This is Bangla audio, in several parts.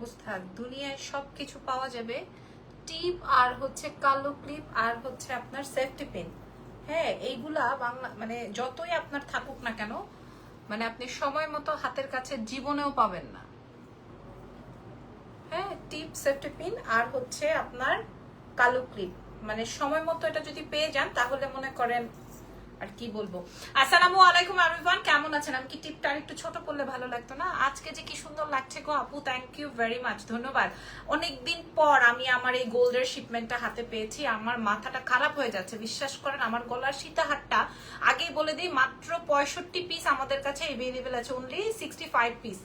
অবস্থা, দুনিয়ায় সবকিছু পাওয়া যাবে, টিপ আর হচ্ছে কালো ক্লিপ আর হচ্ছে আপনার সেফটি পিন। হ্যাঁ, এইগুলা বাংলা মানে যতই আপনার থাকুক না কেন, মানে আপনি সময় মতো হাতের কাছে জীবনেও পাবেন না। হ্যাঁ, টিপ, সেফটি পিন আর হচ্ছে আপনার কালো ক্লিপ, মানে সময় মতো এটা যদি পেয়ে যান তাহলে মনে করেন আর কি বলবো। আসসালামু আলাইকুম এভরিওয়ান, কেমন আছেন? আমি কি টিপটা একটু ছোট করলে ভালো লাগতো না? আজকে যে কি সুন্দর লাগছে গো আপু, থ্যাংক ইউ ভেরি মাচ, ধন্যবাদ। অনেকদিন পর আমি আমার এই গোল্ডের শিপমেন্টটা হাতে পেয়েছি, আমার মাথাটা খারাপ হয়ে যাচ্ছে, বিশ্বাস করেন। আমার গলার সীতাহারটা আগেই বলে দিই, মাত্র 65 পিস আমাদের কাছে এভেলেবেল আছে, অনলি 65 পিস।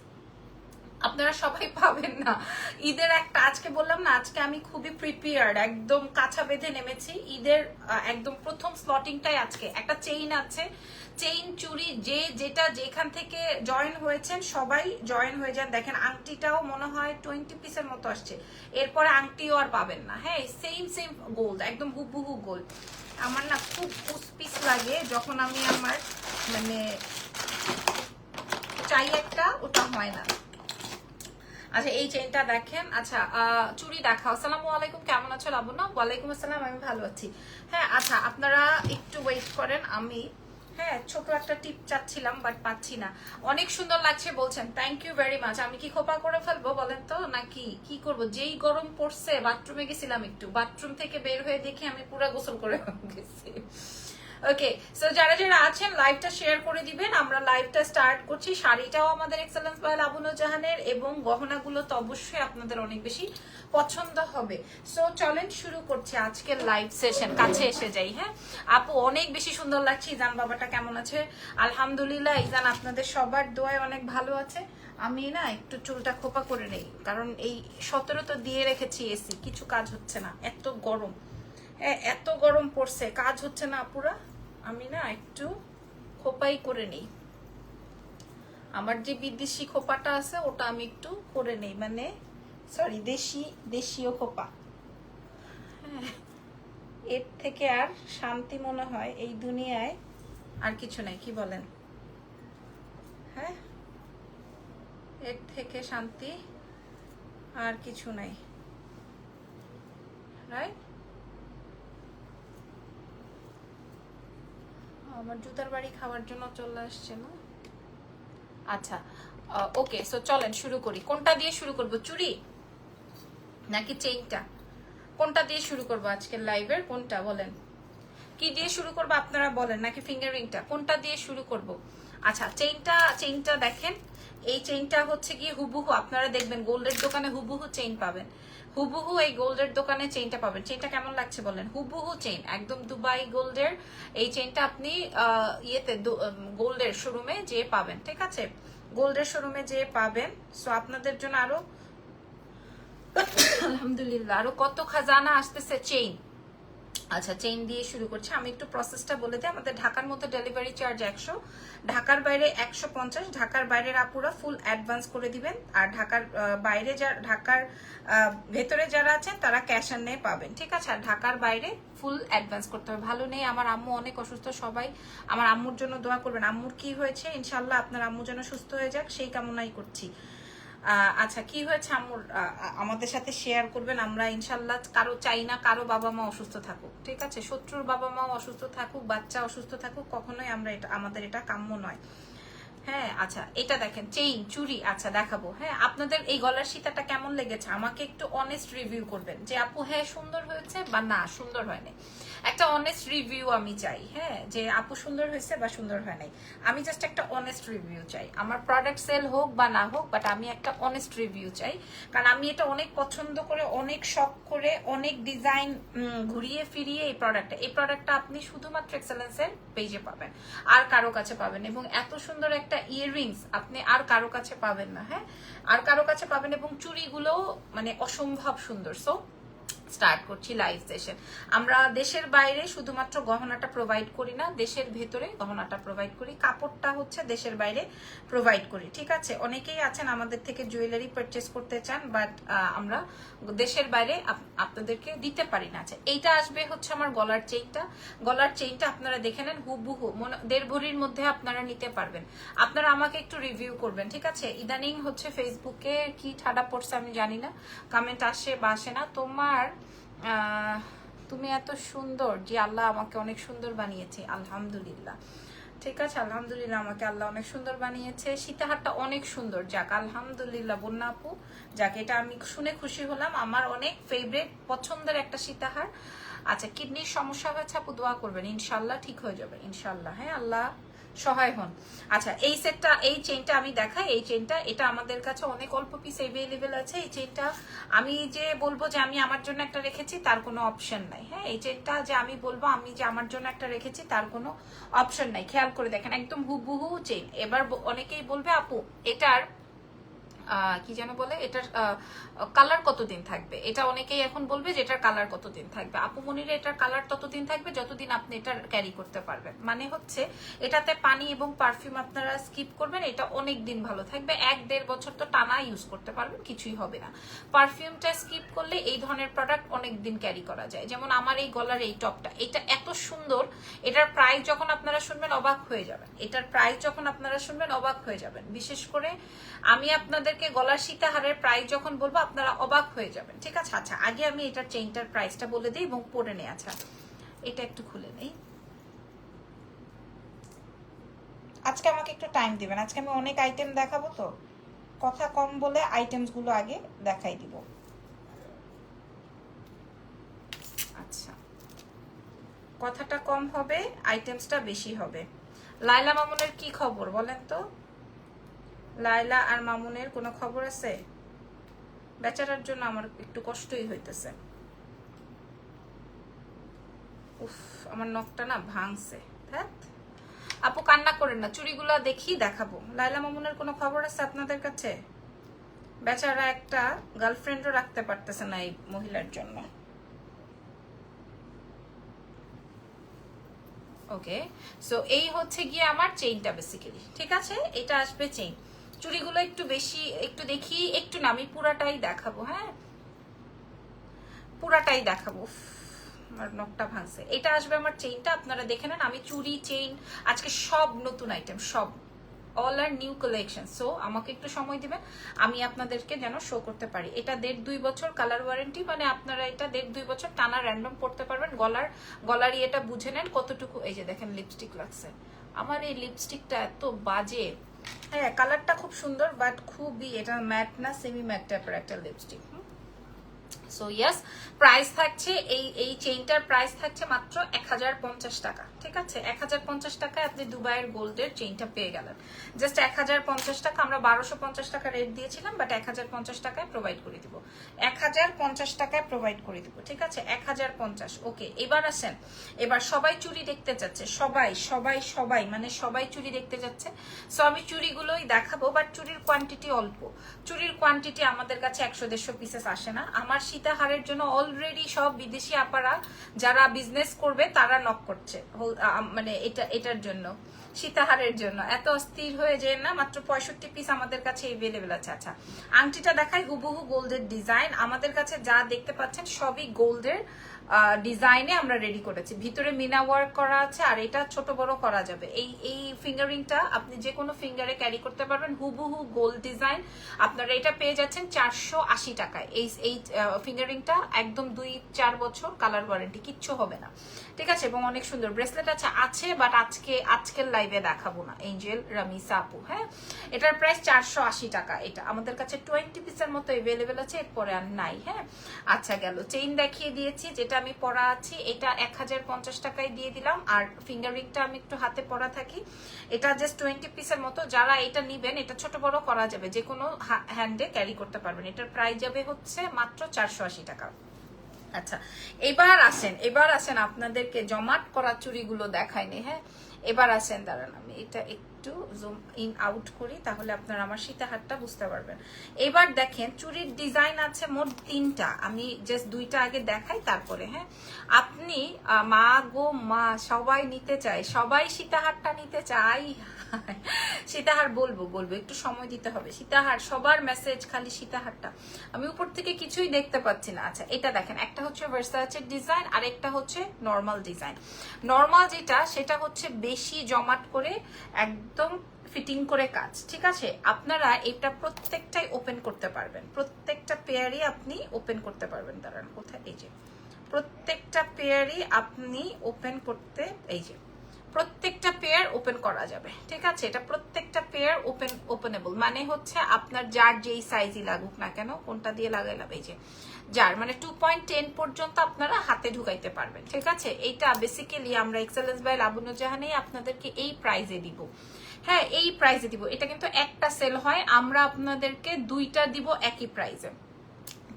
আপনারা সবাই পাবেন না। ঈদের একটা, আজকে বললাম না, আজকে আমি খুবই প্রিপেয়ার্ড, একদম কাঁচা বেঁধে নেমেছি। ঈদের একদম প্রথম স্লটিংটাই আজকে। একটা চেইন আছে, চেইন চুড়ি, যে যেটা যেখান থেকে জয়েন হয়েছেন সবাই জয়েন হয়ে যান। দেখেন আংটিটাও মনে হয় 20 পিসের মতো আসছে, এরপরে আংটিও আর পাবেন না। হ্যাঁ, সেম সেম গোল্ড, একদম হুবহু গোল্ড। আমার না খুব পিস লাগে যখন আমি আমার মানে চাই একটা, ওটা হয় না। আচ্ছা, এই চেইনটা দেখেন। আচ্ছা, চুড়ি দেখাও। আসসালামু আলাইকুম, কেমন আছো লাবণ্য? ওয়ালাইকুম আসসালাম, আমি ভালো আছি। হ্যাঁ, আচ্ছা আপনারা একটু ওয়েট করেন, আমি হ্যাঁ ছোট একটা টিপ চাচ্ছিলাম বাট পাচ্ছি না। অনেক সুন্দর লাগছে বলছেন, থ্যাংক ইউ ভেরি মাচ। আমি কি খোপা করে ফেলবো বলেন তো, নাকি কি করব? যেই গরম পড়ছে, বাথরুমে গেছিলাম, একটু বাথরুম থেকে বের হয়ে দেখি আমি পুরো গোসল করে গেছি। ওকে, সো যারা যারা আছেন লাইভটা শেয়ার করে দিবেন, আমরা লাইভটা স্টার্ট করছি। শাড়িটাও আমাদের এক্সেলেন্স বাই লাবণ্য জাহানের, এবং গহনাগুলো তো অবশ্যই আপনাদের অনেক বেশি পছন্দ হবে। সো চলেন শুরু করছি আজকের লাইভ সেশন। কাছে এসে যাই। হ্যাঁ আপু, অনেক বেশি সুন্দর লাগছে। ইজান বাবাটা কেমন আছে? আলহামদুলিল্লাহ ইজান, আপনাদের সবার দোয়ায় অনেক ভালো আছে। আমি না একটু চুলটা খোপা করে নেই, কারণ এই 17 তো দিয়ে রেখেছি এসি, কিছু কাজ হচ্ছে না, এত গরম। এত গরম পড়ছে, কাজ হচ্ছে না পুরা। আমি না একটু খোপাই করে নেই, আমার যে বিদেশি খোপাটা আছে ওটা আমি একটু করে নেই, মানে সরি দেশীয় খোপা। হ্যাঁ, এর থেকে আর শান্তি মনে হয় এই দুনিয়ায় আর কিছু নাই, কি বলেন? হ্যাঁ, এর থেকে শান্তি আর কিছু নাই, রাইট? আমার জুতার বাড়ি খাওয়ার জন্য চলে আসছে না। আচ্ছা, ওকে, সো চলেন শুরু করি। কোনটা দিয়ে শুরু করব, চুড়ি নাকি চেইনটা? কোনটা দিয়ে শুরু করব আজকের লাইভের? কোনটা বলেন, কি দিয়ে শুরু করব আপনারা বলেন, নাকি ফিঙ্গার রিংটা? কোনটা দিয়ে শুরু করব? আচ্ছা, চেইনটা দেখেন। এই চেইনটা হচ্ছে কি হুবহু, আপনারা দেখবেন গোল্ডের দোকানে হুবহু চেইন পাবেন, হুবহু এই গোল্ডের দোকানে চেইনটা পাবেন। চেইনটা কেমন লাগছে বলেন? হুবহু চেইন, একদম দুবাই গোল্ডের এই চেইনটা আপনি ইয়েতে গোল্ডের শোরুমে যেয়ে পাবেন, ঠিক আছে? গোল্ডের শোরুমে যেয়ে পাবেন। সো আপনাদের জন্য আরো আলহামদুলিল্লাহ আরো কত খাজানা আসতেছে। চেইন, আচ্ছা চেইন দিয়ে শুরু করছি। আমি একটু প্রসেসটা বলে দিই। আমাদের ঢাকার মধ্যে ডেলিভারি চার্জ 100, ঢাকার বাইরে 150। ঢাকার বাইরের আপুরা ফুল অ্যাডভান্স করে দিবেন, আর ঢাকার বাইরে ঢাকার ভেতরে যারা আছেন তারা ক্যাশ অন নিয়ে পাবেন, ঠিক আছে? আর ঢাকার বাইরে ফুল অ্যাডভান্স করতে হবে। ভালো নেই, আমার আম্মু অনেক অসুস্থ, সবাই আমার আম্মুর জন্য দোয়া করবেন। আম্মুর কি হয়েছে? ইনশাল্লাহ আপনার আম্মু যেন সুস্থ হয়ে যাক, সেই কামনাই করছি। আচ্ছা, কি হয়েছে আম্মুর আমাদের সাথে শেয়ার করবেন। আমরা ইনশাল্লাহ কারো চাই না কারো বাবা মা অসুস্থ থাকুক, ঠিক আছে? শত্রুর বাবা মাও অসুস্থ থাকুক, বাচ্চা অসুস্থ থাকুক, কখনোই আমরা এটা, আমাদের এটা কাম্য নয়। হ্যাঁ, আচ্ছা এটা দেখেন চেইন চুড়ি, আচ্ছা দেখাবো। হ্যাঁ, আপনাদের এই গলার সীতাটা কেমন লেগেছে আমাকে একটু অনেস্ট রিভিউ করবেন, যে আপু হ্যাঁ সুন্দর হয়েছে বা না সুন্দর হয় নাই। একটা অনেস্ট রিভিউ আমি চাই। হ্যাঁ, যে আপু সুন্দর হয়েছে বা সুন্দর হয় নাই, আমি জাস্ট একটা অনেস্ট রিভিউ চাই। আমার প্রোডাক্ট সেল হোক বা না হোক, বাট আমি একটা অনেস্ট রিভিউ চাই, কারণ আমি এটা অনেক পছন্দ করে, অনেক শখ করে, অনেক ডিজাইন ঘুরিয়ে ফিরিয়ে এই প্রোডাক্টটা আপনি শুধুমাত্র এক্সেলেন্সের পেজে পাবেন, আর কারো কাছে পাবেন। এবং এত সুন্দর একটা ইয়াররিংস আপনি আর কারো কাছে পাবেন না। হ্যাঁ, আর কারো কাছে পাবেন, এবং চুড়িগুলো মানে অসম্ভব সুন্দর। সো স্টার্ট করছি লাইভ সেশন। আমরা দেশের বাইরে শুধুমাত্র গহনাটা প্রোভাইড করি না, দেশের ভেতরে গহনাটা প্রোভাইড করি, কাপড়টা হচ্ছে দেশের বাইরে প্রোভাইড করি। ঠিক আছে, অনেকেই আছেন আমাদের থেকে জুয়েলারি পারচেস করতে চান, বাট আমরা দেশের বাইরে আপনাদেরকে দিতে পারি না। আচ্ছা, এইটা আসবে হচ্ছে আমার গলার চেইনটা। গলার চেইনটা আপনারা দেখে নেন, হুবহু 1.5 ভরির মধ্যে আপনারা নিতে পারবেন। আপনারা আমাকে একটু রিভিউ করবেন, ঠিক আছে? ইদানিং হচ্ছে ফেসবুকে কি ঠাডা পড়ছে আমি জানি না, কমেন্ট আসে বা আসে না। তুমি এত সুন্দর, জি আল্লাহ আমাকে অনেক সুন্দর বানিয়েছে, আলহামদুলিল্লাহ। ঠিক আছে, আলহামদুলিল্লাহ, আমাকে আল্লাহ অনেক সুন্দর বানিয়েছে। সীতাহারটা অনেক সুন্দর, যাক আলহামদুলিল্লাহ বন্যা আপু, যাক এটা আমি শুনে খুশি হলাম। আমার অনেক ফেভারিট পছন্দের একটা সীতাহার। আচ্ছা, কিডনির সমস্যা হয়েছে আপু, দোয়া করবেন, ইনশাল্লাহ ঠিক হয়ে যাবে, ইনশাল্লাহ। হ্যাঁ, আল্লাহ সহায় হন। আচ্ছা, এই সেটটা, এই চেইনটা আমি দেখাই। এই চেইনটা, এটা আমাদের কাছে অনেক অল্প পিস অ্যাভেলেবেল আছে। এই চেইনটা আমি যে বলবো যে আমি আমার জন্য একটা রেখেছি তার কোনো অপশন নাই। হ্যাঁ, এই চেইনটা যে আমি বলবো আমি যে আমার জন্য একটা রেখেছি তার কোনো অপশন নাই। খেয়াল করে দেখেন, একদম হুবহু চেইন। এবার অনেকেই বলবে আপু এটার কি যেন বলে, এটার কালার কতদিন থাকবে, এটা অনেকেই এখন বলবে যে এটার কালার কতদিন থাকবে। আপু মনিরে এটার কালার ততদিন থাকবে যতদিন আপনি এটা ক্যারি করতে পারবেন। মানে হচ্ছে এটাতে পানি এবং পারফিউম আপনারা স্কিপ করবেন, এটা অনেক দিন ভালো থাকবে। 1-1.5 বছর তো টানা ইউজ করতে পারবেন, কিছুই হবে না। পারফিউমটা স্কিপ করলে এই ধরনের প্রোডাক্ট অনেক দিন ক্যারি করা যায়। যেমন আমার এই গলার এই টপটা, এটা এত সুন্দর, এটার প্রাইস যখন আপনারা শুনবেন অবাক হয়ে যাবেন। এটার প্রাইস যখন আপনারা শুনবেন অবাক হয়ে যাবেন। বিশেষ করে আমি আপনাদেরকে গলার সীতাহারের প্রাইস যখন বলবো আপনারা অবাক হয়ে যাবেন। ঠিক আছে, আচ্ছা আগে আমি এটার চেইনটার প্রাইসটা বলে দিই এবং পরে নেই। আচ্ছা, এটা একটু খুলে নেই। আজকে আমাকে একটু টাইম দিবেন, আজকে আমি অনেক আইটেম দেখাবো, তো কথা কম বলে আইটেমস গুলো আগে দেখাই দিব। আচ্ছা, কথাটা কম হবে, আইটেমসটা বেশি হবে। লাইলা মামুনের কি খবর বলেন তো? লাইলা আর মামুনের কোনো খবর আছে? বেচারার জন্য আমার একটু কষ্টই হইতেছে। উফ, আমার নখটা না ভাঙছে। আপু কান্না করেন না, চুড়িগুলো দেখি দেখাবো। লাইলা মামুনের কোনো খবর আছে আপনাদের কাছে? বেচারা একটা গার্লফ্রেন্ডও রাখতে পারতেছে না এই মহিলার জন্য। ওকে, সো এই হচ্ছে গিয়ে আমার চেইনটা বেসিক্যালি। ঠিক আছে, এটা আসবে চেইন। চুড়িগুলো একটু বেশি, একটু দেখি, একটু না, আমি পুরাটাই দেখাবো। হ্যাঁ, পুরাটাই দেখাবো। আমার নখটা ভাঙছে। এটা আসবে আমার চেইনটা, আপনারা দেখে নেন। আমি চুড়ি, চেইন আজকে সব নতুন আইটেম, সব অল আর নিউ কালেকশন। সো আমাকে একটু সময় দিবেন, আমি আপনাদেরকে যেন শো করতে পারি। এটা 1.5-2 বছর কালার ওয়ারেন্টি, মানে আপনারা এটা 1.5-2 বছর টানা র্যান্ডম পড়তে পারবেন। গলার ইয়েটা বুঝে নেন কতটুকু। এই যে দেখেন লিপস্টিক লাগছে, আমার এই লিপস্টিকটা এত বাজে। হ্যাঁ, কালারটা খুব সুন্দর বাট খুবই, এটা ম্যাট না, সেমি ম্যাট টাইপের একটা লিপস্টিক। সো ইয়েস, প্রাইস থাকছে এই চেইনটার প্রাইস থাকছে মাত্র 1050 টাকা। ঠিক আছে, 1050 টাকায় আপনি দুবাইয়ের গোল্ডের চেইনটা পেয়ে গেলেন। জাস্ট 1050 টাকা। আমরা 1250 টাকা রেট দিয়েছিলাম, বাট 1050 টাকায় প্রোভাইড করে দিব। 1050 টাকায় প্রোভাইড করে দিব। ঠিক আছে, 1050। ওকে, এবার আসেন। এবার সবাই চুড়ি দেখতে চাচ্ছে, সবাই সবাই সবাই মানে সবাই চুড়ি দেখতে যাচ্ছে। সো আমি চুড়িগুলোই দেখাবো, বাট চুড়ির কোয়ান্টিটি অল্প। চুড়ির কোয়ান্টিটি আমাদের কাছে 100-150 পিসেস আসে না। আমার সীতাহারের জন্য অলরেডি সব বিদেশি আপারা যারা বিজনেস করবে তারা নক করছে, মানে এটার জন্য, সীতাহারের জন্য। এত অস্থির হয়ে যায় না, মাত্র 65 পিস আমাদের কাছে এভেলেবেল আছে। আচ্ছা, আংটিটা দেখাই, হুবহু গোল্ডের ডিজাইন। আমাদের কাছে যা দেখতে পাচ্ছেন সবই গোল্ডের ডিজাইনে আমরা রেডি করেছি। ভিতরে মিনা ওয়ার্ক করা আছে, আর এটা ছোট বড় করা যাবে। এই ফিঙ্গারিংটা আপনি যে কোনো ফিঙ্গারে ক্যারি করতে পারবেন, হুবহু গোল্ড ডিজাইন। আপনারা এটা পেয়ে যাচ্ছেন 480 টাকায়। এই ফিঙ্গারিংটা একদম 2-4 বছর কালার ওয়ারেন্টি, কিচ্ছু হবে না। ঠিক আছে, এবং অনেক সুন্দর ব্রেসলেট আছে, বাট আজকের লাইভে দেখাবো না। এঞ্জেল রামিসা আপু, হ্যাঁ, এটার প্রাইস 480 টাকা। এটা আমাদের কাছে 20 পিসের মতো এভেলেবেল আছে, এরপরে আর নাই। হ্যাঁ, আচ্ছা গেল। চেইন দেখিয়ে দিয়েছি, যেটা আমি পরা আছি এটা 1050 টাকায় দিয়ে দিলাম। আর ফিঙ্গার রিংটা আমি একটু হাতে পরা থাকি, এটা জাস্ট 20 পিসের মতো। যারা এটা নিবেন, এটা ছোট বড় করা যাবে, যে কোনো হ্যান্ডে ক্যারি করতে পারবেন। এটার প্রাইস যাবে হচ্ছে মাত্র 480 টাকা। আচ্ছা, এবার আসেন আপনাদেরকে জমাট করা চুড়িগুলো দেখায়নি। হ্যাঁ, এবার আসেন, দাঁড়ান আমি এটা একটু জুম ইন আউট করি, তাহলে আপনারা আমার সীতাহারটা বুঝতে পারবেন। এবার দেখেন চুরির ডিজাইন আছে মোট 3টা, আমি জাস্ট 2টা আগে দেখাই তারপরে। হ্যাঁ, আপনি মা গো মা, সবাই নিতে চায়, সবাই সীতাহারটা নিতে চায়। সীতাহার বলবো একটু সময় দিতে হবে। সীতাহার, সবার মেসেজ খালি সীতাহারটা, আমি উপর থেকে কিছুই দেখতে পাচ্ছি না। আচ্ছা, এটা দেখেন, একটা হচ্ছে ভার্সাচের ডিজাইন আর একটা হচ্ছে নর্মাল ডিজাইন। নর্মাল যেটা সেটা হচ্ছে বেশি জমাট করে একদম ফিটিং করে কাজ, ঠিক আছে। আপনারা এটা প্রত্যেকটাই ওপেন করতে পারবেন, প্রত্যেকটা পেয়ারই আপনি ওপেন করতে পারবেন। দাঁড়ান, কোথায়, এই যে প্রত্যেকটা পেয়ারই আপনি ওপেন করতে, এই যে প্রত্যেকটা পেয়ার ওপেন করা যাবে, ঠিক আছে। এটা প্রত্যেকটা পেয়ার ওপেনেবল, মানে হচ্ছে আপনার যার যেই সাইজই লাগুক না কেন, কোনটা দিয়ে লাগাইলাম, এই যে যার মানে 2.10 পর্যন্ত আপনারা হাতে ঢুকাইতে পারবেন, ঠিক আছে। এইটা বেসিক্যালি আমরা এক্সেলেন্স বাই লাবণ্য জাহানেই আপনাদেরকে এই প্রাইজে দিব। হ্যাঁ, এই প্রাইজে দিব। এটা কিন্তু একটা সেল হয়, আমরা আপনাদেরকে 2টা দিব একই প্রাইজে।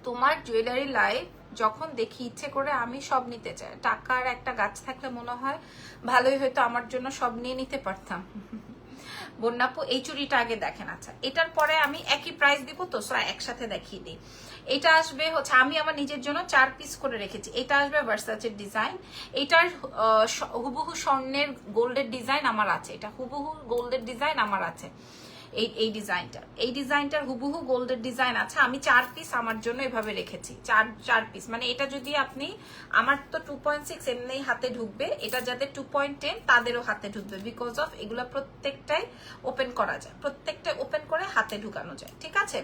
তোমার জুয়েলারি লাইফ যখন দেখি ইচ্ছে করে আমি সব নিতে চাই। টাকার একটা গাছ থাকলে মনে হয় ভালোই হয়তো আমার জন্য সব নিয়ে নিতে পারতাম। বন্যাপু, এই চুড়িটা আগে দেখেন। আচ্ছা, এটার পরে আমি একই প্রাইস দিব তো, সো একসাথে দেখিয়ে দিই। এটা আসবে হচ্ছে, আমি আমার নিজের জন্য 4 পিস করে রেখেছি। এটা আসবে ভার্সাচের ডিজাইন। এটার হুবহু স্বর্ণের গোল্ডের ডিজাইন আমার আছে, এটা হুবহু গোল্ডের ডিজাইন আমার আছে। এই ডিজাইনটার হুবহু গোল্ডের ডিজাইন আছে। আমি 4 পিস আমার জন্য এভাবে রেখেছি, 4 পিস। মানে এটা যদি আপনি, আমার তো 2.6 এমনি হাতে ঢুকবে, এটা যাদের 2.10 তাদেরও হাতে ঢুকবে, বিকজ অফ এগুলা প্রত্যেকটাই ওপেন করা যায়, প্রত্যেকটাই ওপেন করে হাতে ঢুকানো যায়, ঠিক আছে।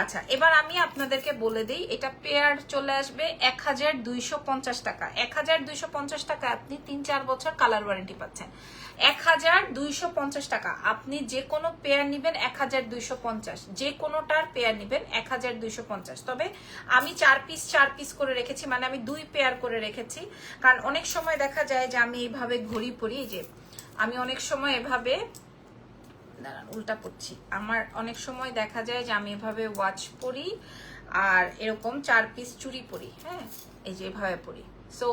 আচ্ছা, এবার আমি আপনাদেরকে বলে দিই, এটা পেয়ার চলে আসবে 1250 টাকা। 1250 টাকা আপনি 3-4 বছর কালার ওয়ারেন্টি পাচ্ছেন। 1250 টাকা আপনি যে কোনো পেয়ার নিবেন, 1250, যে কোনোটার পেয়ার নিবেন 1250। তবে আমি 4 পিস করে রেখেছি, মানে আমি 2 পেয়ার করে রেখেছি, কারণ অনেক সময় দেখা যায় যে আমি এইভাবে ঘড়ি পরি, যে আমি অনেক সময় এভাবে, দাঁড়ান উল্টা পড়ছি, আমার অনেক সময় দেখা যায় যে আমি এভাবে ওয়াচ পরি আর এরকম 4 পিস চুড়ি পরি। হ্যাঁ, এই যে এভাবে পরি। সো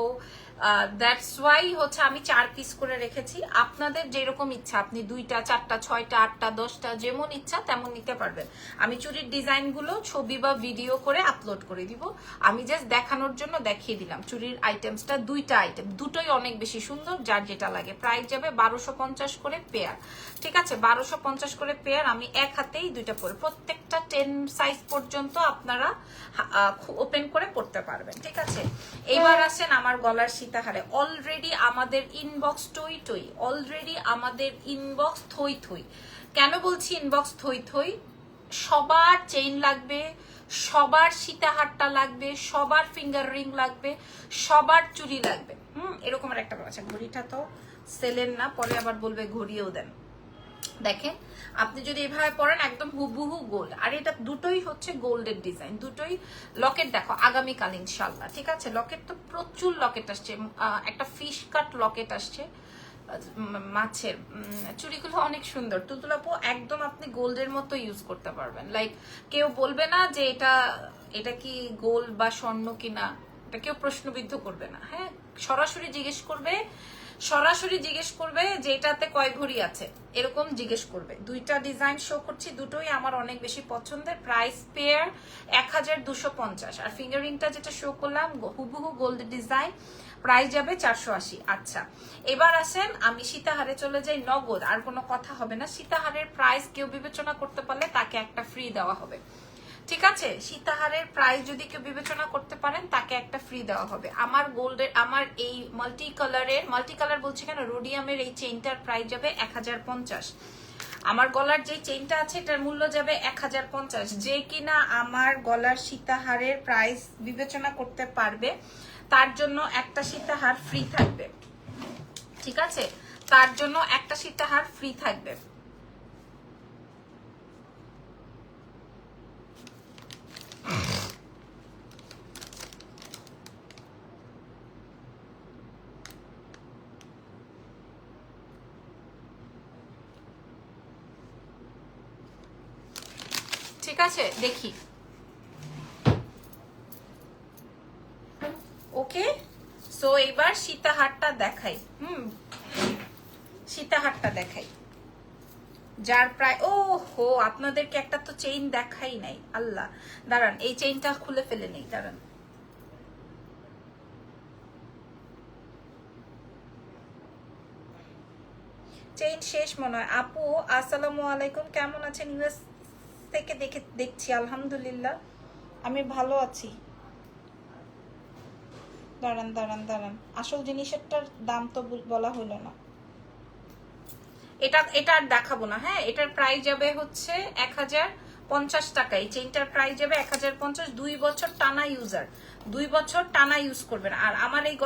দ্যাটস ওয়াই হচ্ছে আমি 4 পিস করে রেখেছি। আপনাদের যেরকম ইচ্ছা, আপনি 2টা, 4টা, 6টা, 8টা, 10টা, যেমন ইচ্ছা তেমন নিতে পারবেন। আমি চুরির ডিজাইনগুলো ছবি বা ভিডিও করে আপলোড করে দিব, আমি জাস্ট দেখানোর জন্য দেখিয়ে দিলাম। চুরির আইটেমসটা 2টা আইটেম, দুটোই অনেক বেশি সুন্দর, যার যেটা লাগে। প্রাইস যাবে 1250 করে পেয়ার, ঠিক আছে। 1250 করে পেয়ার, আমি এক হাতেই 2টা পরে, প্রত্যেকটা 10 সাইজ পর্যন্ত আপনারা ওপেন করে পড়তে পারবেন, ঠিক আছে। এবার আসেন আমার গলার সীতাহারে। অলরেডি আমাদের ইনবক্স টই টই, অলরেডি আমাদের ইনবক্স থই থই। কেন বলছি ইনবক্স থই থই? সবার চেইন লাগবে, সবার সীতাহারটা লাগবে, সবার ফিঙ্গার রিং লাগবে, সবার চুড়ি লাগবে। এরকম একটা আছে। ঘড়িটা তো সেলের না, পরে আবার বলবে ঘড়িও দেন। দেখেন, আপনি যদি এভাবে পরেন একদম হুবহু গোল্ড, আর এটা দুটোই হচ্ছে গোল্ডের ডিজাইন, দুটোই লকেট দেখো আগামীকাল ইনশাল্লাহ, ঠিক আছে। লকেট তো প্রচুর লকেট আসছে, একটা ফিশ কাট লকেট আসছে মাছের। চুড়িগুলো অনেক সুন্দর তুতুলাপু, একদম আপনি গোল্ডের মতো ইউজ করতে পারবেন। লাইক কেউ বলবে না যে এটা কি গোল্ড বা স্বর্ণ কিনা, এটা কেউ প্রশ্নবিদ্ধ করবে না। হ্যাঁ, সরাসরি জিজ্ঞেস করবে যে এটাতে কয় ভরি আছে, এরকম জিজ্ঞেস করবে। 2টা ডিজাইন শো করছি, দুটোই আমার অনেক বেশি পছন্দের। প্রাইস পেয়ার 1250, আর ফিঙ্গারিংটা যেটা শো করলাম হুবহু গোল্ড ডিজাইন, প্রাইস যাবে 480। আচ্ছা, এবার আসেন আমি সীতাহারে চলে যাই। নগদ, আর কোনো কথা হবে না। সীতাহারের প্রাইস কেউ বিবেচনা করতে পারলে তাকে একটা ফ্রি দেওয়া হবে, ঠিক আছে। সীতাহারের প্রাইস যদি কেউ বিবেচনা করতে পারেন তাকে একটা ফ্রি দেওয়া হবে। আমার গোল্ডের, আমার এই মাল্টি কালার বলছি কেন, রোডিয়ামের এই চেইনটার প্রাইস যাবে 1050। আমার গলার যে চেইনটা আছে এটার মূল্য যাবে 1050। যে কিনা আমার গলার সীতাহারের প্রাইস বিবেচনা করতে পারবে তার জন্য একটা সীতাহার ফ্রি থাকবে, ঠিক আছে। তার জন্য একটা সীতাহার ফ্রি থাকবে। ঠিক আছে, দেখি। ওকে, সো এবার সীতাহারটা দেখাই। সীতাহারটা দেখাই। যার প্রায় ও হো, আপনাদেরকে একটা তো চেইন দেখাই নাই, আল্লাহ দাঁড়ান এই চেইনটা খুলে ফেলে নেই, দাঁড়ান। চেইন শেষ মনে হয়। আপু আসসালামু আলাইকুম, কেমন আছেন? ইউএস থেকে দেখছি, আলহামদুলিল্লাহ আমি ভালো আছি। দাঁড়ান দাঁড়ান দাঁড়ান, আসল জিনিসটার দাম তো বলা হলো না। এটা আর দেখাবো না। হ্যাঁ, এটার প্রাইস যাবে হচ্ছে 1050 টাকা। এই চেইনটার প্রাইস যাবে 1050। 2 বছর টানা ইউজার, 2 বছর টানা ইউজ করবেন। আর আমার এই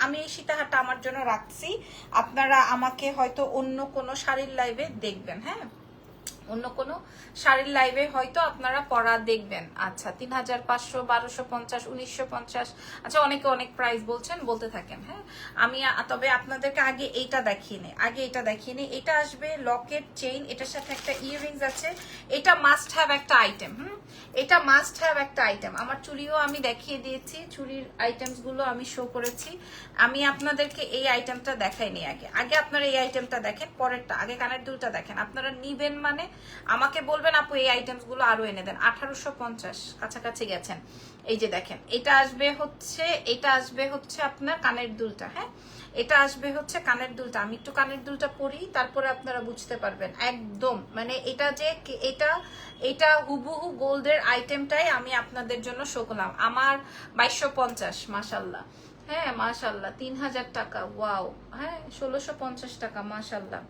আমি এই সীতাহারটা আমার জন্য রাখছি, আপনারা আমাকে হয়তো অন্য কোনো শাড়ির লাইভে দেখবেন। হ্যাঁ, অন্য কোনো শাড়ির লাইভে হয়তো আপনারা পরা দেখবেন। আচ্ছা 3500, 1250, 1950, আচ্ছা অনেকে অনেক প্রাইস বলছেন, বলতে থাকেন। হ্যাঁ, আমি তবে আপনাদেরকে আগে এইটা দেখিয়ে নিই, এটা আসবে লকেট চেইন, এটার সাথে একটা ইয়াররিংস আছে। এটা মাস্ট হ্যাভ একটা আইটেম। এটা মাস্ট হ্যাভ একটা আইটেম। আমার চুড়িও আমি দেখিয়ে দিয়েছি, চুড়ির আইটেমস গুলো আমি শো করেছি। আমি আপনাদেরকে এই আইটেমটা দেখাইনি। আগে আপনারা এই আইটেমটা দেখেন, পরেরটা আগে কানের দুলটা দেখেন। আপনারা নিবেন মানে আমাকে বলবেন আপু এই আইটেমস গুলো আরো এনে দেন। 1850 কাছাকাছি গেছেন। এই যে দেখেন, এটা আসবে হচ্ছে আপনার কানের দুলটা। হ্যাঁ, এটা আসবে হচ্ছে কানের দুলটা। আমি একটু কানের দুলটা পরি, তারপরে আপনারা বুঝতে পারবেন একদম। মানে এটা যে এটা হুবহু গোল্ডের আইটেমটাই আমি আপনাদের জন্য শো করলাম। আমার 2250, মাশাল্লাহ। হ্যাঁ মাশাল্লাহ, 3000 টাকা, ওয়াও। হ্যাঁ 1650 টাকা, মাশাল্লাহ।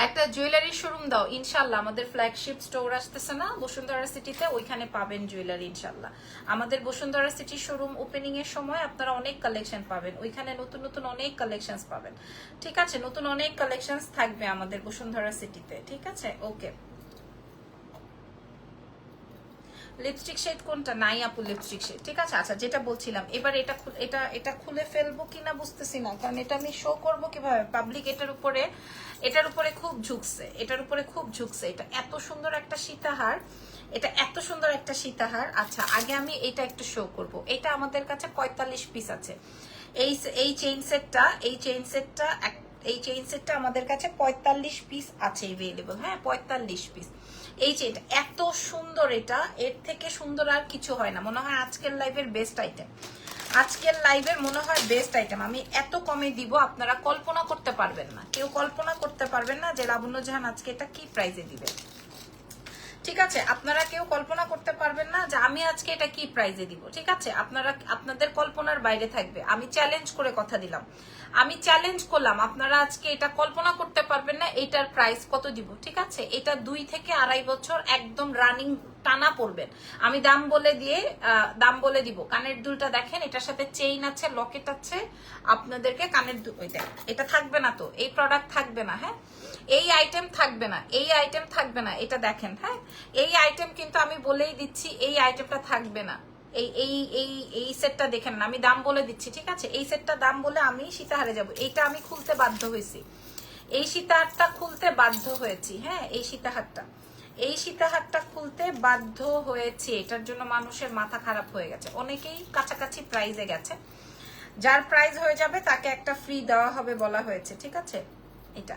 একটা জুয়েলারি শোরুম দাও ইনশাল্লাহ। আমাদের ফ্ল্যাগশিপ স্টোর আসতেছে না বসুন্ধরা সিটিতে, ওইখানে পাবেন জুয়েলারি ইনশাল্লাহ। আমাদের বসুন্ধরা সিটি শোরুম ওপেনিং এর সময় আপনারা অনেক কালেকশন পাবেন, ওইখানে নতুন নতুন অনেক কালেকশনস পাবেন। ঠিক আছে, নতুন অনেক কালেকশনস থাকবে আমাদের বসুন্ধরা সিটিতে। ঠিক আছে, ওকে। লিপস্টিক শেড কোনটা? নাই আপু লিপস্টিক শেড। ঠিক আছে, আচ্ছা যেটা বলছিলাম, এবার এটা খুলে ফেলবো কিনা বুঝতেছি না, কারণ এটা আমি শো করবো কিভাবে। পাবলিক এটার উপরে খুব ঝুঁকছে, এটা এত সুন্দর একটা সীতাহার, আচ্ছা আগে আমি এটা একটু শো করব। এটা আমাদের কাছে 45 পিস আছে। এই চেইন সেটটা আমাদের কাছে 45 পিস আছে এভেলেবল। হ্যাঁ 45 পিস। এই চেইনটা এত সুন্দর, এটা এর থেকে সুন্দর আর কিছু হয় না। মনে হয় আজকের লাইভের বেস্ট আইটেম, আমি এত কমে দিব আপনারা কল্পনা করতে পারবেন না, কেউ কল্পনা করতে পারবেন না যে লাবণ্য জাহান আজকে এটা কি প্রাইসে দিবে। ঠিক আছে, আপনারা কেউ কল্পনা করতে পারবেন না যে আমি আজকে এটা কি প্রাইসে দিব। ঠিক আছে, আপনাদের কল্পনার বাইরে থাকবে। আমি চ্যালেঞ্জ করে কথা দিলাম, আমি চ্যালেঞ্জ করলাম, আপনারা আজকে এটা কল্পনা করতে পারবেন না এটার প্রাইস কত দিব। ঠিক আছে, এটা 2 থেকে 2.5 বছর একদম রানিং টানা পড়বেন। আমি দাম বলে দিব। কানের দুলটা দেখেন, এটার সাথে চেইন আছে, লকেট আছে। আপনাদেরকে কানের দুল, ওই দেখেন এটা থাকবে না তো, এই প্রোডাক্ট থাকবে না। হ্যাঁ, এই আইটেম থাকবে না, এটা দেখেন। হ্যাঁ, এই আইটেম কিন্তু আমি বলেই দিচ্ছি, এই আইটেমটা থাকবে না। এই সেটটা দেখেন না, আমি দাম বলে দিচ্ছি। ঠিক আছে, এই সেটটা দাম বলে আমি সীতাহারে যাব। এইটা আমি খুলতে বাধ্য হয়েছি, এই সীতাহারটা খুলতে বাধ্য হয়েছি। হ্যাঁ, এই সীতাহারটা খুলতে বাধ্য হয়েছি, এটার জন্য মানুষের মাথা খারাপ হয়ে গেছে। অনেকেই কাছাকাছি প্রাইজে গেছে, যার প্রাইজ হয়ে যাবে তাকে একটা ফ্রি দেওয়া হবে বলা হয়েছে। ঠিক আছে,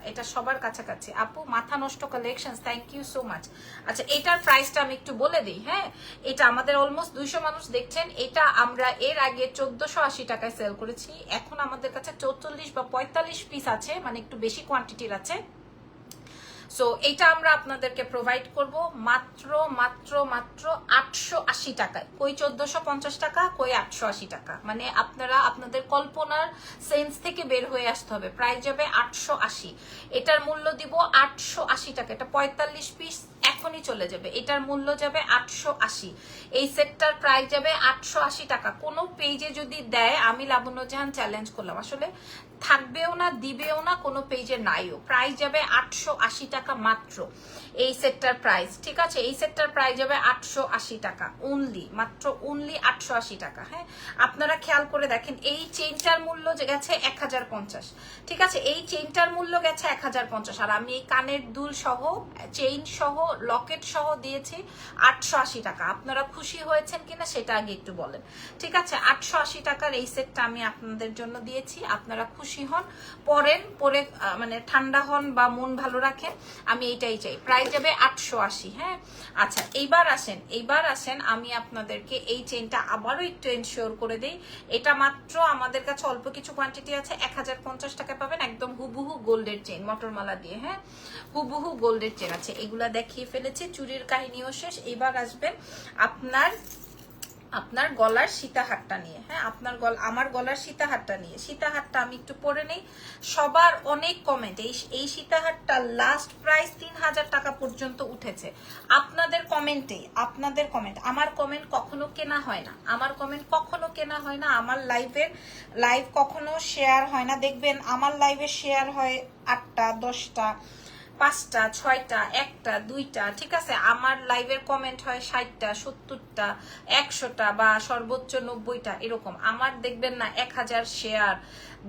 এটা সবার কাছাকাছি। আপু মাথা নষ্ট collection, thank you so much. আচ্ছা এটার প্রাইসটা আমি একটু বলে দিই। হ্যাঁ, এটা আমাদের অলমোস্ট 200 মানুষ দেখছেন। এটা আমরা এর আগে 1480 টাকায় সেল করেছি, এখন আমাদের কাছে 44 বা 45 পিস আছে, মানে একটু বেশি কোয়ান্টিটির আছে। সো এটা আমরা আপনাদেরকে প্রোভাইড করব মাত্র 880 টাকায়। কই 1450 টাকা, কই 880 টাকা। মানে আপনারা আপনাদের কল্পনার সেন্স থেকে বের হয়ে আসতে হবে। প্রাইস যাবে 880, এটার মূল্য দিব 880 টাকা। এটা 45 পিস এখনই চলে যাবে, এটার মূল্য যাবে 880। এই সেটটার প্রাইস যাবে 880 টাকা। কোনো পেজে যদি দেয়, আমি লাবণ্য জাহান চ্যালেঞ্জ করলাম, আসলে থাকবেও না, দিবেও না, কোনো পেজে নাইও। প্রাইস যাবে 880 টাকা মাত্র এই সেটটার প্রাইস। ঠিক আছে, এই সেটটার প্রাইস যাবে 880 টাকা অনলি, মাত্র অনলি 880 টাকা। হ্যাঁ, আপনারা খেয়াল করে দেখেন, এই চেইনটার মূল্য গেছে 1050। ঠিক আছে, এই চেইনটার মূল্য গেছে 1050, আর আমি এই কানের দুল সহ, চেইন সহ, লকেট সহ দিয়েছি 880 টাকা। আপনারা খুশি হয়েছেন কিনা সেটা আগে একটু বলেন। ঠিক আছে, 880 টাকার এই সেটটা আমি আপনাদের জন্য দিয়েছি। আপনারা খুশি হন, পরেন, পরে মানে ঠান্ডা হন বা মন ভালো রাখেন, আমি এইটাই চাই। প্রাইস যাবে 880। হ্যাঁ, আচ্ছা এইবার আসেন আমি আপনাদেরকে এই চেইনটা আবারও একটু এনশিওর করে দিই। এটা মাত্র আমাদের কাছে অল্প কিছু কোয়ান্টিটি আছে, 1050 টাকা পাবেন, একদম হুবহু গোল্ডের চেইন, মটরমালা দিয়ে। হ্যাঁ, হুবহু গোল্ডের চেইন আছে। এগুলা দেখিয়ে ফেলেছি, চুরির কাহিনীও শেষ। এবার আসবেন আপনার গলার সীতাহারটা নিয়ে। হ্যাঁ, আমার গলার সীতাহারটা নিয়ে। সীতাহারটা আমি একটু পরে নেই। সবার অনেক কমেন্ট, এই সীতাহারটা লাস্ট প্রাইস 3000 টাকা পর্যন্ত উঠেছে। আপনাদের কমেন্ট, আমার কমেন্ট কখনো কেনা হয় না, আমার লাইভ কখনো শেয়ার হয় না। দেখবেন আমার লাইভে শেয়ার হয় 8টা 10টা 5টা 6টা 1টা 2টা, ঠিক আছে। আমার লাইভের কমেন্ট হয় 60টা 70টা 100টা বা সর্বোচ্চ 90টা, এরকম। আমার দেখবেন না 1000 শেয়ার,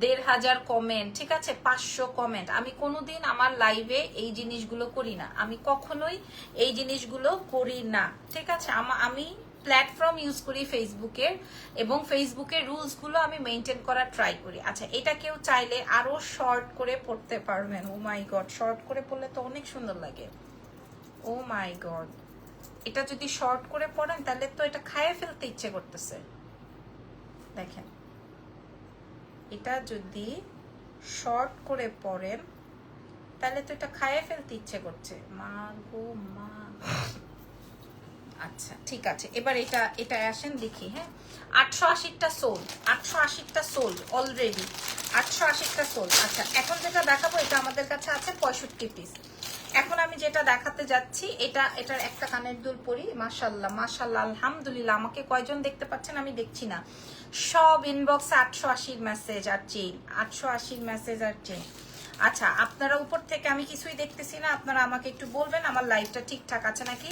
1500 কমেন্ট, ঠিক আছে, 500 কমেন্ট। আমি কোনোদিন আমার লাইভে এই জিনিসগুলো করি না, আমি কখনোই এই জিনিসগুলো করি না, ঠিক আছে। আমি প্ল্যাটফর্ম ইউজ করি ফেসবুকের, এবং ফেসবুকের রুলস গুলো আমি মেনটেন করার ট্রাই করি। আচ্ছা, এটা কেউ চাইলে আরো শর্ট করে পড়তে পারবেন। ও মাই গড, শর্ট করে পড়লে তো অনেক সুন্দর লাগে। ও মাই গড, এটা যদি শর্ট করে পড়েন তাহলে তো এটা খাইয়ে ফেলতে ইচ্ছে করতেছে। দেখেন, এটা যদি শর্ট করে পড়েন তাহলে তো এটা খাইয়ে ফেলতে ইচ্ছে করছে। মা গো মা। আচ্ছা ঠিক আছে, এবার এটা আসেন দেখি। হ্যাঁ, 880টা সোল্ড অলরেডি, 880টা সোল্ড। আচ্ছা, এখন যেটা দেখাবো এটা আমাদের কাছে আছে 65 পিস। এখন আমি যেটা দেখাতে যাচ্ছি, এটার একটা কানের দুল পরি। মাশাল্লাহ মাশাল্লাহ আলহামদুলিল্লাহ। আমাকে কয়জন দেখতে পাচ্ছেন আমি দেখছি না। সব ইনবক্সে 880 মেসেজ আর চেইন, 880 মেসেজ আর চেইন। আচ্ছা, আপনারা উপর থেকে আমি কিছুই দেখতেছি না, আপনারা আমাকে একটু বলবেন আমার লাইভটা ঠিকঠাক আছে নাকি।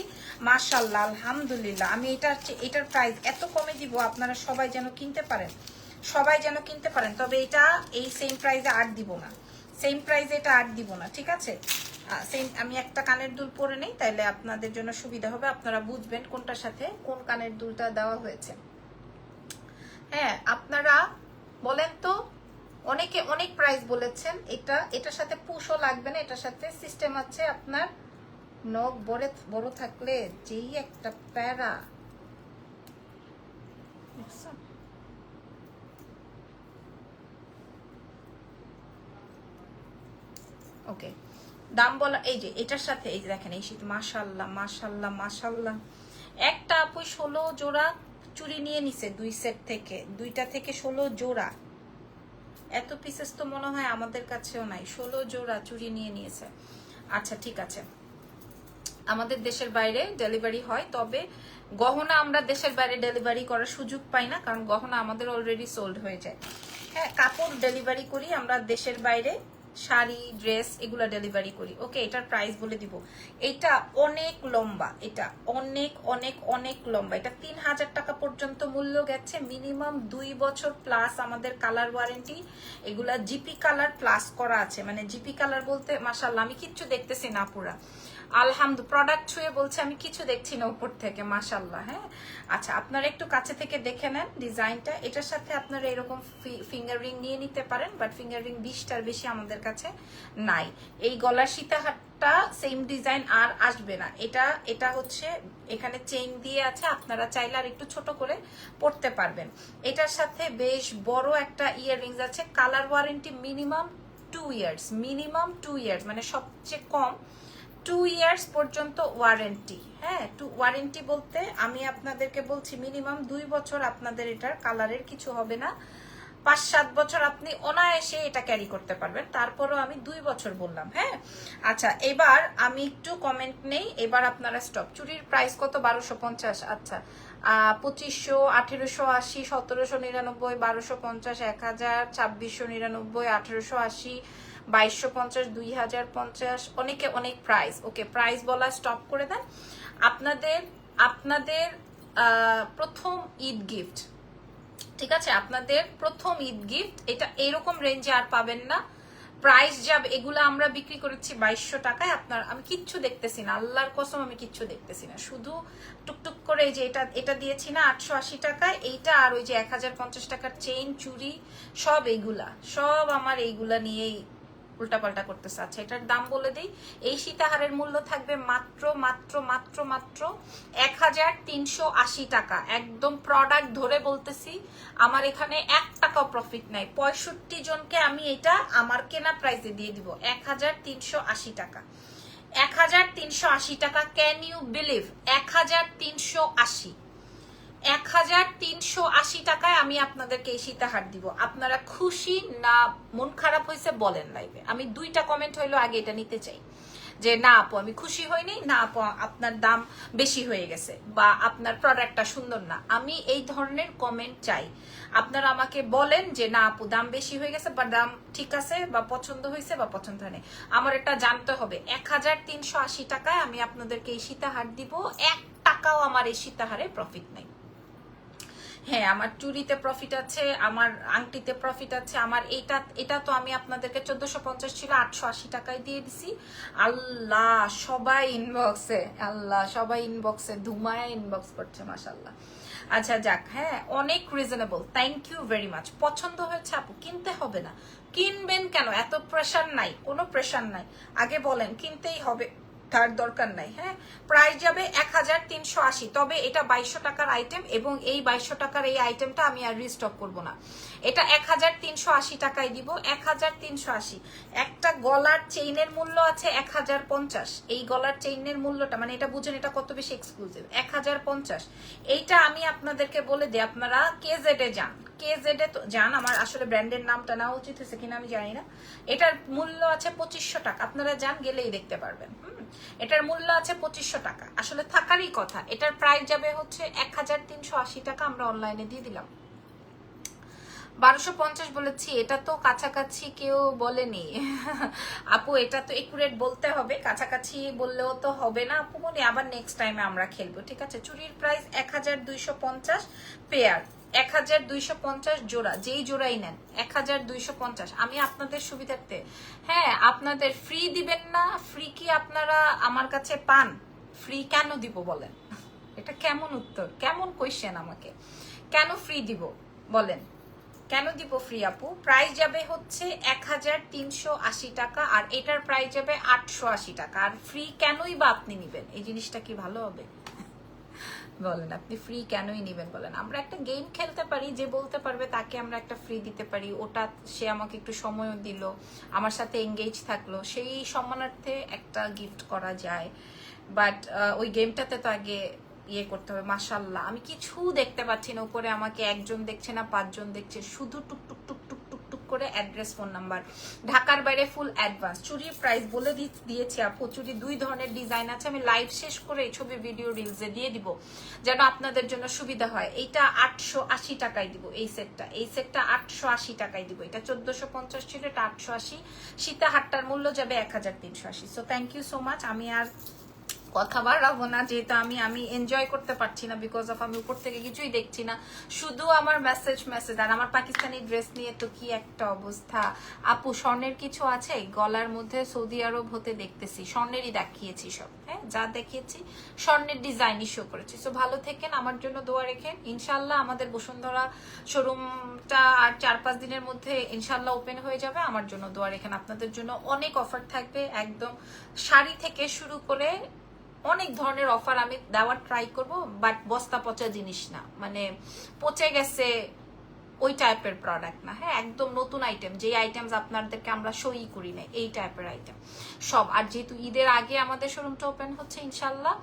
মাশাআল্লাহ আলহামদুলিল্লাহ। আমি এটার প্রাইস এত কমে দিব আপনারা সবাই যেন কিনতে পারেন, তবে এটা এই সেম প্রাইসে আর দিব না, ঠিক আছে। সেম, আমি একটা কানের দুল পরে নেই, তাইলে আপনাদের জন্য সুবিধা হবে, আপনারা বুঝবেন কোনটার সাথে কোন কানের দুলটা দেওয়া হয়েছে। হ্যাঁ, আপনারা বলেন তো, অনেকে অনেক প্রাইস বলেছেন। এটার সাথে পুশও লাগবে না, এটার সাথে সিস্টেম আছে। আপনার নখ বড় থাকলে যেই একটা প্যারা। ওকে, দাম বলা, এই যে এটার সাথে, এই যে দেখেন এই শীত, মাশাল্লাহ মাশাল্লাহ মাশাল্লাহ। একটা আপু 16 জোড়া চুড়ি নিয়ে নিছে 2 সেট থেকে, 2টা থেকে 16 জোড়া। এত পিসেস তো মনে হয় আমাদের কাছেও নাই, 16 জোড়া চুড়ি নিয়ে নিয়েছে। আচ্ছা ঠিক আছে, আমাদের দেশের বাইরে ডেলিভারি হয়, তবে গহনা আমরা দেশের বাইরে ডেলিভারি করার সুযোগ পাই না, কারণ গহনা আমাদের অলরেডি সোল্ড হয়ে যায়। হ্যাঁ, কাপড় ডেলিভারি করি আমরা দেশের বাইরে, শাড়ি ড্রেস এগুলা ডেলিভারি করি। ওকে, এটার প্রাইস বলে দিব। এটা অনেক লম্বা, এটা অনেক অনেক অনেক লম্বা। এটা 3000 টাকা পর্যন্ত মূল্য গেছে, মিনিমাম 2 বছর প্লাস আমাদের কালার ওয়ারেন্টি। এগুলা জিপি কালার প্লাস করা আছে, মানে জিপি কালার বলতে মাশাআল্লাহ আমি কিচ্ছু দেখতেছি না পুরা, আলহামদুলিল্লাহ। প্রোডাক্ট ছুঁয়ে বলছে আমি কিছু দেখছি না উপর থেকে, মাশাআল্লাহ। হ্যাঁ, আচ্ছা আপনারা একটু কাছে থেকে দেখে নেন ডিজাইনটা। এটার সাথে আপনারা এরকম ফিঙ্গার রিং নিয়ে নিতে পারেন, বাট ফিঙ্গার রিং 20টার বেশি আমাদের কাছে নাই। এই গলার সীতাহারটা সেম ডিজাইন আর আসবে না। এটা হচ্ছে এখানে চেইন দিয়ে আছে, আপনারা চাইলে আর একটু ছোট করে পড়তে পারবেন। এটার সাথে বেশ বড় একটা ইয়াররিংস আছে, কালার ওয়ারেন্টি মিনিমাম 2 ইয়ার্স, মানে সবচেয়ে কম 2 ইয়ার্স পর্যন্ত ওয়ারেন্টি। হ্যাঁ, ওয়ারেন্টি বলতে আমি আপনাদেরকে বলছি মিনিমাম 2 বছর আপনাদের এটার কালারের কিছু হবে না, 5-7 বছর আপনি অনায়াসে এটা ক্যারি করতে পারবেন, তারপরও আমি 2 বছর বললাম। হ্যাঁ, আচ্ছা এবার আমি একটু কমেন্ট নেই, এবার আপনারা স্টপ। চুরির প্রাইস কত? 1250। আচ্ছা, 2500, 1880, 1799, 1250, 1000, 2699, 1880, 2250, 2050, অনেকে অনেক প্রাইস। ওকে, প্রাইস বলা স্টপ করে দেন। আপনাদের প্রথম ঈদ গিফট, ঠিক আছে, আপনাদের প্রথম ঈদ গিফট। এটা এইরকম রেঞ্জে আর পাবেন না, প্রাইস যাবে, এগুলো আমরা বিক্রি করেছি 2200 টাকায়। আপনার আমি কিচ্ছু দেখতেছি না, আল্লাহর কসম আমি কিচ্ছু দেখতেছি না, শুধু টুকটুক করে এই যে এটা দিয়েছি না 880 টাকায়, এইটা আর ওই যে 1050 টাকার চেইন চুড়ি সব এইগুলা, সব আমার এইগুলা নিয়েই উল্টাপাল্টা করতেছে। আচ্ছা এটার দাম বলে দিই, এই সীতাহারের মূল্য থাকবে মাত্র মাত্র মাত্র মাত্র 1380 টাকা। একদম প্রোডাক্ট ধরে বলতেছি, আমার এখানে 1 টাকাও প্রফিট নাই। 65 জনকে আমি এটা আমার কেনা প্রাইসে দিয়ে দিব 1380 টাকা। 1380 টাকা, ক্যান ইউ বিলিভ? 1380, 1380 টাকায় আমি আপনাদেরকে এই সীতাহার দিব। আপনারা খুশি না মন খারাপ হয়েছে বলেন লাইভে। আমি 2টা কমেন্ট হইলো আগে এটা নিতে চাই, যে না আপু আমি খুশি হইনি, না আপু আপনার দাম বেশি হয়ে গেছে, বা আপনার প্রোডাক্টটা সুন্দর না। আমি এই ধরনের কমেন্ট চাই। আপনারা আমাকে বলেন যে না আপু দাম বেশি হয়ে গেছে, বা দাম ঠিক আছে, বা পছন্দ হয়েছে বা পছন্দ হয়নি। আমার এটা জানতে হবে। 1380 টাকায় আমি আপনাদেরকে এই সীতাহার দিব। 1 টাকাও আমার এই সীতাহারে প্রফিট নাই। হ্যাঁ আমার চুড়িতে প্রফিট আছে, আমার আংটিতে প্রফিট আছে, আমার এটা তো আমি আপনাদেরকে 1450 ছিল 880 টাকায় দিয়ে দিছি। আল্লাহ সবাই ইনবক্সে, আল্লাহ সবাই ইনবক্সে ধুমায় ইনবক্স করছে মাশাআল্লাহ। আচ্ছা যাক, হ্যাঁ অনেক reasonable, thank you very much. পছন্দ হয়েছে আপু, কিনতে হবে না? কিনবেন কেন? এত প্রেশার নাই, কোনো প্রেশার নাই। আগে বলেন কিনতেই হবে, তার দরকার নাই। হ্যাঁ প্রাইস যাবে 1380, তবে এটা 2200 টাকার আইটেম, এবং এই 2200 টাকার এই আইটেমটা আমি আর রিস্টক করব না। এটা 1380 টাকায় দিব। 1380। একটা গলার চেইনের মূল্য আছে 1050। এই গলার চেইনের মূল্যটা মানে এটা বুঝেন এটা কত বেশি এক্সক্লুসিভ। 1050। এইটা আমি আপনাদেরকে বলে দিই, আপনারা KZ এ যান, KZ এ তো যান। আমার আসলে ব্র্যান্ডের নামটা নেওয়া উচিত হয়েছে কিনা আমি জানি না। এটার মূল্য আছে 2500 টাকা, আপনারা যান, গেলেই দেখতে পারবেন। এটার মূল্য আছে 2500 টাকা, আসলে থাকারই কথা। এটার প্রাইস যাবে হচ্ছে 1380 টাকা, আমরা অনলাইনে দিয়ে দিলাম 1250 বলেছি। এটা তো কাছাকাছি কেউ বলেনি আপু, এটা তো একুরেট বলতে হবে, কাছাকাছি বললেও তো হবে না আপু মনে। আবার নেক্সট টাইমে আমরা খেলবো, ঠিক আছে? চুরির প্রাইস 1250 পেয়ার, 1250 জোড়া, যেই জোড়াই নেন 1250। আমি আপনাদের সুবিধার্থে, হ্যাঁ আপনাদের ফ্রি দিবেন না? ফ্রি কি আপনারা আমার কাছে পান? ফ্রি কেন দিব বলেন? এটা কেমন উত্তর, কেমন কোয়েশ্চেন আমাকে? কেন ফ্রি দিব বলেন? কেন দিব ফ্রি আপু? প্রাইস যাবে হচ্ছে 1380 টাকা, আর এটার প্রাইস যাবে 880 টাকা। আর ফ্রি কেনই বা আপনি নিবেন? এই জিনিসটা কি ভালো হবে বলেন? আপনি ফ্রি কেনই নিবেন বলেন? আমরা একটা গেম খেলতে পারি, যে বলতে পারবে তাকে আমরা একটা ফ্রি দিতে পারি। ওটা সে আমাকে একটু সময়ও দিল, আমার সাথে এঙ্গেজ থাকলো, সেই সম্মানার্থে একটা গিফট করা যায়। বাট ওই গেমটাতে তো আগে ইয়ে করতে হবে। মাশাল্লাহ আমি কিছু দেখতে পাচ্ছি না উপরে, আমাকে একজন দেখছে না 5 জন দেখছে, শুধু টুকটুক টুকটুক টুকটুক করে অ্যাড্রেস, ফোন নাম্বার। ঢাকার বাইরে ফুল অ্যাডভান্স। চুরির প্রাইস বলে দিয়েছি আপু। চুরি 2 ধরনের ডিজাইন আছে, আমি লাইভ শেষ করে ছবি ভিডিও রিলসে দিয়ে দিব যেন আপনাদের জন্য সুবিধা হয়। এইটা 880 টাকায় দিব। এই সেটটা 880 টাকায় দিব। এটা 1450 ছিল, এটা 880। সীতাহারটার মূল্য যাবে 1380। So thank you so much. আমি আর কথা বাড়াবো না, যেহেতু আমি এনজয় করতে পারছি না, বিকজ অফ আমি উপর থেকে কিছুই দেখছি না, শুধু আমার মেসেজ। আর আমার পাকিস্তানি ড্রেস নিয়ে তো কি একটা অবস্থা। আপু স্বর্ণের কিছু আছে? গলার মধ্যে সৌদি আরব হতে দেখতেছি, স্বর্ণেরই দেখিয়েছি সব। হ্যাঁ যা দেখিয়েছি স্বর্ণের ডিজাইনই শো করেছি। সো ভালো থেকেন, আমার জন্য দোয়া রেখেন। ইনশাল্লাহ আমাদের বসুন্ধরা শোরুমটা আর 4-5 দিনের মধ্যে ইনশাল্লাহ ওপেন হয়ে যাবে। আমার জন্য দোয়া রেখেন, আপনাদের জন্য অনেক অফার থাকবে। একদম শাড়ি থেকে শুরু করে অনেক ধরনের অফার আমি দেওয়ার ট্রাই করব, বাট বস্তা পচা জিনিস না, মানে পচে গেছে ওই টাইপের প্রোডাক্ট না। হ্যাঁ একদম নতুন আইটেম, যে আইটেমস আপনাদেরকে আমরা শোই করি না, এই টাইপের আইটেম সব। আর যেহেতু ঈদের আগে আমাদের শোরুমটা ওপেন হচ্ছে ইনশাল্লাহ,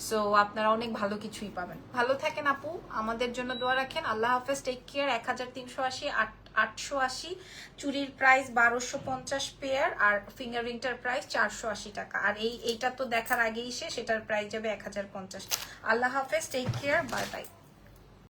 সো আপনারা অনেক ভালো কিছুই পাবেন। ভালো থাকেন আপু, আমাদের জন্য দোয়া রাখেন। আল্লাহ হাফেজ, টেক কেয়ার। 1380, 880। চুরির প্রাইস 1250 পেয়ার, আর ফিঙ্গার রিংটার প্রাইস 480 টাকা। আর এইটা তো দেখার আগেই সেটার প্রাইস যাবে 1050। আল্লাহ হাফেজ, টেক কেয়ার, বাই বাই।